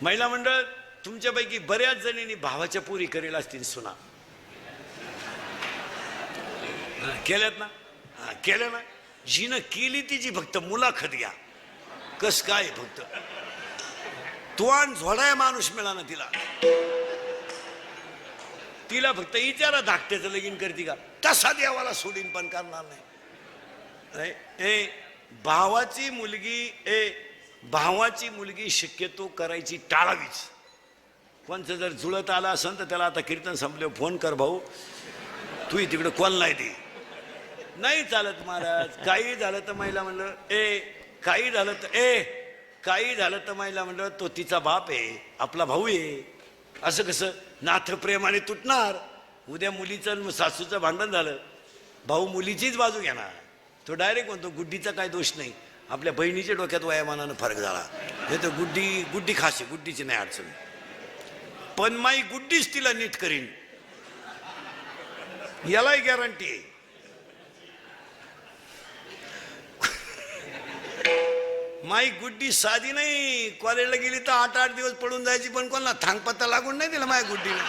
महिला मंडळ तुमच्यापैकी बऱ्याच जणींनी भावाच्या पुरी करेल असतील सुना केल्यात ना? केलं ना? जिनं केली तिची फक्त मुलाखत घ्या. कस काय फक्त तुआन झोडाय माणूस मिळाला तिला. तिला फक्त विचारा धाकट्याचं लगीन करते का? तसा देवाला सोडीन पण करणार नाही. भावाची मुलगी शक्यतो करायची टाळावीच. कोणचं जर जुळत आलं असेल तर त्याला आता कीर्तन संपले फोन कर, भाऊ तू तिकडे कोण नाही दे. नाही चालत महाराज. काही झालं तर महिला म्हणलं काही झालं तर महिला म्हणलं तो तिचा बाप आहे, आपला भाऊ आहे. असं कसं नाथ प्रेमाने तुटणार? उद्या मुलीचं सासूचं भांडण झालं, भाऊ मुलीचीच बाजू घेणार. तो डायरेक्ट म्हणतो गुड्डीचा काय दोष नाही, आपल्या बहिणीच्या डोक्यात वयामानानं फरक झाला. हे तर गुड्डी खासे, गुड्डीची नाही अडचण, पण माई गुड्डीच तिला नीट करीन यालाही गॅरंटी आहे. माई गुड्डी साधी नाही. कॉलेजला गेली तर 8-8 दिवस पडून जायची, पण कोणाला थांगपत्ता लागून नाही दिला माझ्या गुड्डीने.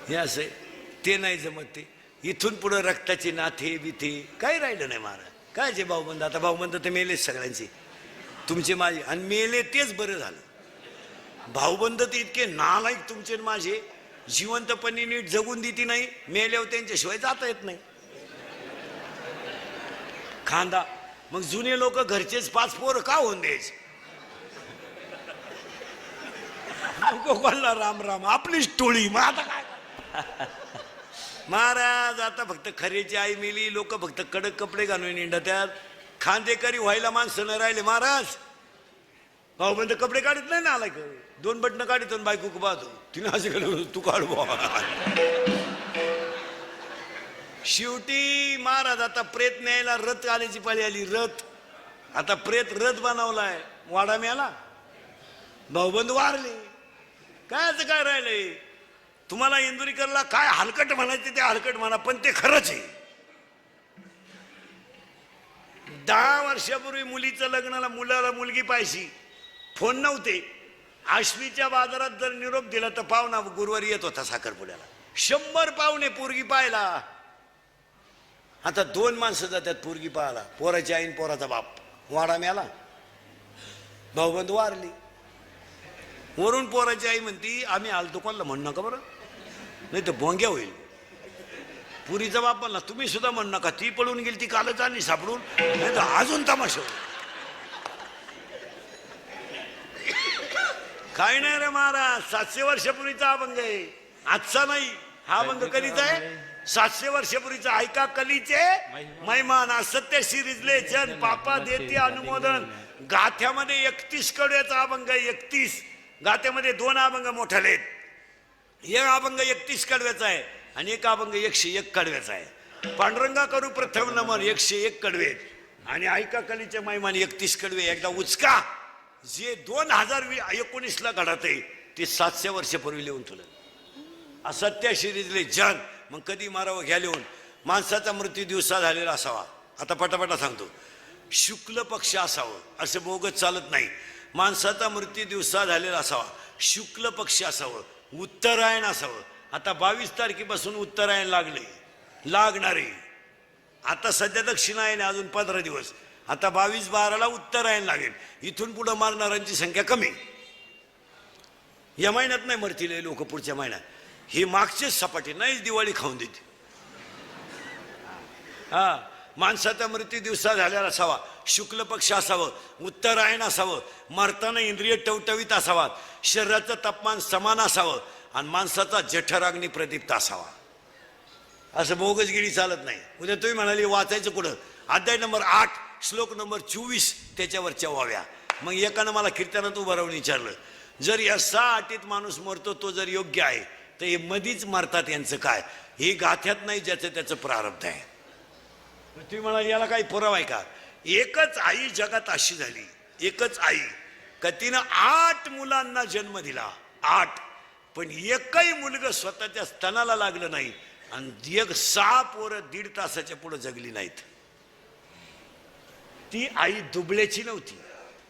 हे असे ते नाही जमत. ते इथून पुढे रक्ताचे नाथे बिथे काही राहिलं नाही महाराज. काय जे भाऊबंद, आता भाऊबंद तर मेलेच सगळ्यांचे, तुमचे माझे, आणि मेले तेच बरं झालं. भाऊबंद ते इतके नालायक तुमचे माझे, जिवंतपणी नीट जगून देती नाही, मेल्यावर त्यांच्याशिवाय जाता येत नाही. खांदा मग जुने लोक घरचेच 5 पोरं का होऊन द्यायचे? कोणाला राम राम आपलीच टोळी. मग आता काय महाराज, आता फक्त खरेची आई मेली, लोक फक्त कडक कपडे घालून निंडत्यात. खांदेकरी व्हायला माणसं न राहिले महाराज. भाऊबंद कपडे काढत नाही ना, आला 2 बटणं काढतो बायको पाहतो, तिने असे तू काढू. शेवटी महाराज आता प्रेत न्यायला रथ आल्याची पाळी आली. रथ आता प्रेत रथ बनवलाय, वाडा मिळाला, भाऊबंद वारले. काय असं काय राहिलंय? तुम्हाला इंदुरीकरला काय हलकट म्हणायचे ते हलकट म्हणा, पण ते खरंच आहे. 10 वर्षापूर्वी मुलीचं लग्नाला मुलाला मुलगी पाहिजे, फोन नव्हते. आश्वीच्या बाजारात जर निरोप दिला तर पाहुणा गुरुवारी येत होता साखरपुड्याला. 100 पाहुणे पोरगी पाहायला. आता 2 माणसं जातात पोरगी पाहायला, पोराची आईन पोराचा बाप. वाडा मिळाला, भाऊबंद वारली. वरून पोराची आई म्हणती आम्ही आलतो, कोणाला म्हणू नका बरं, नाही तर भोंग्या होईल. पुरीचा बाप म्हणला तुम्ही सुद्धा म्हणू नका, ती पळून गेली, ती कालच आली सापडून, नाही तर अजून तमाशा होईल. काय नाही रे महाराज, 700 वर्षापूर्वीचा अभंग आहे, आजचा नाही. हा अभंग कधीचा आहे? 700 वर्षापूर्वीचा. ऐका कलीचे महिमान, असत्य शिरिजले जन, पापा देते अनुमोदन. गाथ्यामध्ये 31 कडव्याचा अभंग आहे. 31 गाथ्यामध्ये 2 अभंग मोठाले आहेत. एक अभंग 31 कडव्याचा आहे आणि एक अभंग 101 कडव्याचा आहे. पांडुरंगा करू प्रथम नमन 101 कडवे, आणि ऐका कलीचे महिमान 31 कडवे. एकदा उचका. जे 2019ला घडत आहे ते 700 वर्षापूर्वी लिहून तुला. असत्य शिरीजले जन, मग कधी मारावं घ्या लिहून. माणसाचा मृत्यू दिवसा झालेला असावा. आता पटापटा सांगतो. शुक्ल पक्ष असावं, असं बोगत चालत नाही. माणसाचा मृत्यू दिवसा झालेला असावा, शुक्ल पक्ष असावं, उत्तरायण असावं. आता 22 तारखेपासून उत्तरायण लागणार आहे. आता सध्या दक्षिणायन अजून 15 दिवस. आता 22-12ला उत्तरायण लागेल. इथून पुढं मारणाऱ्यांची संख्या कमी. या महिन्यात नाही मरतील लोक, पुढच्या महिन्यात. हे मागचेच सपाटे नाहीच दिवाळी खाऊन देते. हा, माणसाचा मृत्यू दिवसा झालेला असावा, शुक्ल पक्ष असावं, उत्तरायण असावं, मरताना इंद्रिय टवटवीत असावा, शरीराचं तापमान समान असावं, आणि माणसाचा जठराग्नी प्रदीप्त असावा. असं बोगसगिरी चालत नाही. उद्या तुम्ही म्हणाले वाचायचं कुठं? अध्याय नंबर 8 श्लोक नंबर 24 त्याच्यावरच्या वाव्या. मग एकानं मला कीर्तनात उभं राहून विचारलं, जर या 6 अटीत माणूस मरतो तो जर योग्य आहे तर हे मधीच मरतात यांचं काय? हे गाथ्यात नाही, ज्याचं त्याचं प्रारब्ध आहे. तुम्ही म्हणाल याला काही पुरावा आहे का? एकच आई जगात अशी झाली, एकच आई का तिनं 8 मुलांना जन्म दिला. 8, पण एकही मुलगा स्वतःच्या स्तनाला लागलं नाही. आणि एक 6 पोरं 1.5 तासाच्या पुढे जगली नाहीत. ती आई दुबळ्याची नव्हती,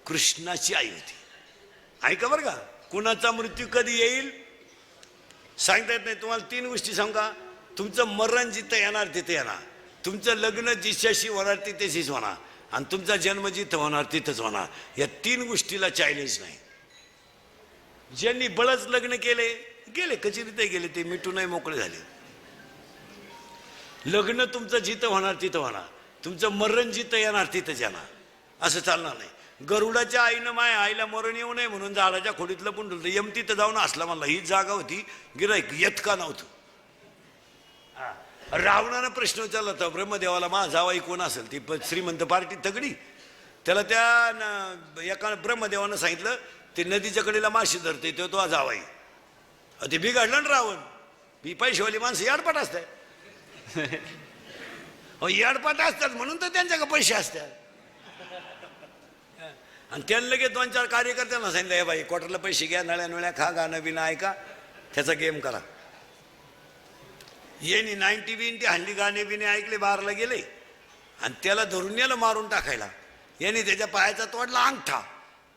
कृष्णाची आई होती. ऐका बरं का, कुणाचा मृत्यू कधी येईल सांगता येत नाही. तुम्हाला 3 गोष्टी सांगू का? तुमचं मरण जिथं येणार तिथे येणार, तुमचं लग्न जिच्याशी होणार तिथेशीच होणार, आणि तुमचा जन्म जिथं होणार तिथंच होणार. या 3 गोष्टीला चॅलेंज नाही. ज्यांनी बळच लग्न केले गेले, कचेरीत गेले, ते मिटूनही मोकळे झाले. लग्न तुमचं जिथं होणार तिथं होणार, तुमचं मरण जिथं येणार तिथंच येणार. असं चालणार नाही. गरुडाच्या आईनं माझ्या आईला मरण येऊ नये म्हणून झाडाच्या खोडीतलं पण ठेवलं. यम तिथं जाऊन असला म्हणला, ही जागा होती, गिराईक येत का नव्हतं. रावणानं प्रश्न विचारला होता ब्रह्मदेवाला, माझा जावाई कोण असेल? ती श्रीमंत पार्टी तगडी. त्याला त्या एका ब्रह्मदेवानं सांगितलं, ते नदीच्या कडेला माशी धरते तो जावाई. ते बिघडलं ना रावण. ही पैशावाली माणसं याडपाट असतात. याडपाट असतात म्हणून तर त्यांच्याकडे पैसे असतात. आणि त्यांना लगेच 2-4 कार्यकर्त्यांना सांगितलं, हे बाई क्वार्टरला पैसे घ्या, नळ्या नळ्या खा, गाणं बिणं ऐका, त्याचा गेम करा. येणी 90-20 हल्ली गाणे बिणे ऐकले, बारला गेले आणि त्याला धरून नेलं मारून टाकायला. यांनी त्याच्या पायाचा तोडला अंगठा,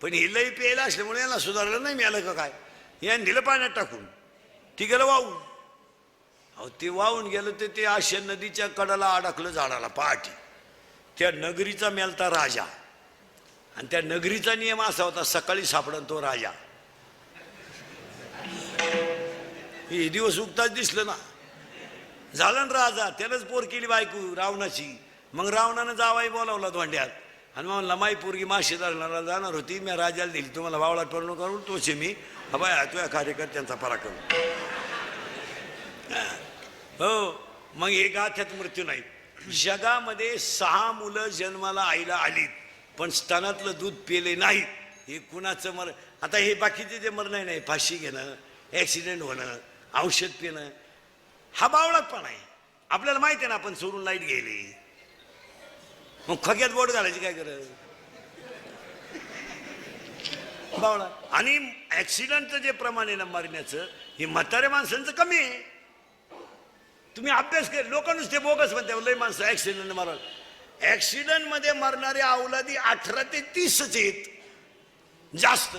पण हे लई प्यायला असल्यामुळे याला सुधारलं नाही. मिळालं का काय? याने दिलं पाण्यात टाकून, ती गेलं वाहून. अहो ते वाहून गेलं तर ते आशा नदीच्या कडाला अडकलं झाडाला पहाटी. त्या नगरीचा मेलता राजा, आणि त्या नगरीचा नियम असा होता, सकाळी सापडन तो राजा. हे दिवस उगताच दिसलं ना, झालं ना राजा. त्यानंच पोर केली बायको रावणाची. मग रावणानं जावाई बोलावला धोंड्यात आणि म्हणला, माई पोरगी माशी धरणारा जाणार होती, मी राजाला दिली, तुम्हाला वावळात पडणं करून तोचे मी हबाय तुझ्या कार्यकर्त्यांचा पराक्रम. हो, मग हे गाथ्यात मृत्यू नाही. जगामध्ये 6 मुलं जन्माला आईला आलीत, पण स्तनातलं दूध पिले नाही. हे कुणाचं मरण? आता हे बाकीचे जे मरण नाही, फाशी घेणं, ॲक्सिडेंट होणं, औषध पिणं, हा बावळातपणा आहे. आपल्याला माहिती आहे ना, आपण सोडून लाईट गेली, मग खग्यात बोट घालायची काय गरज? बावळा. आणि ॲक्सिडेंटचं जे प्रमाण आहे ना मरण्याचं, हे म्हाताऱ्या माणसांचं कमी आहे. तुम्ही अभ्यास कर. लोक नुसते बोगस म्हणते लय माणसं ॲक्सिडेंट मरण. ॲक्सिडेंट मध्ये मरणारे अवलादी 18 ते 30 आहेत जास्त.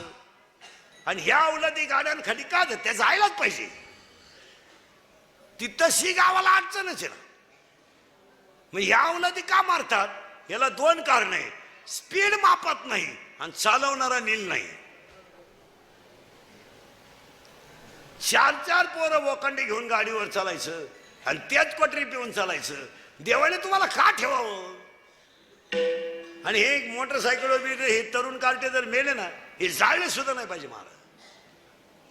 आणि ह्या अवलादी गाड्यांखाली का त्या जायलाच पाहिजे. तिथंशी गावाला अडचणच आहे ना. मग ह्या अवलादी का मारतात? याला 2 कारण आहे. स्पीड मापत नाही आणि चालवणारा नील नाही. 4-4 पोरं वोखंडी घेऊन गाडीवर चालायचं आणि त्याच क्वाटरी पिऊन चालायचं. देवाने तुम्हाला का ठेवावं? आणि हे मोटरसायकलवर हे तरुण कार्टे जर मेले ना, हे जाळले सुद्धा नाही पाहिजे महाराज.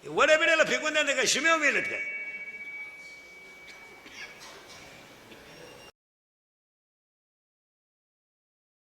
वड्या बिड्याला फेकून द्या, काय शिमेव मेलेत काय?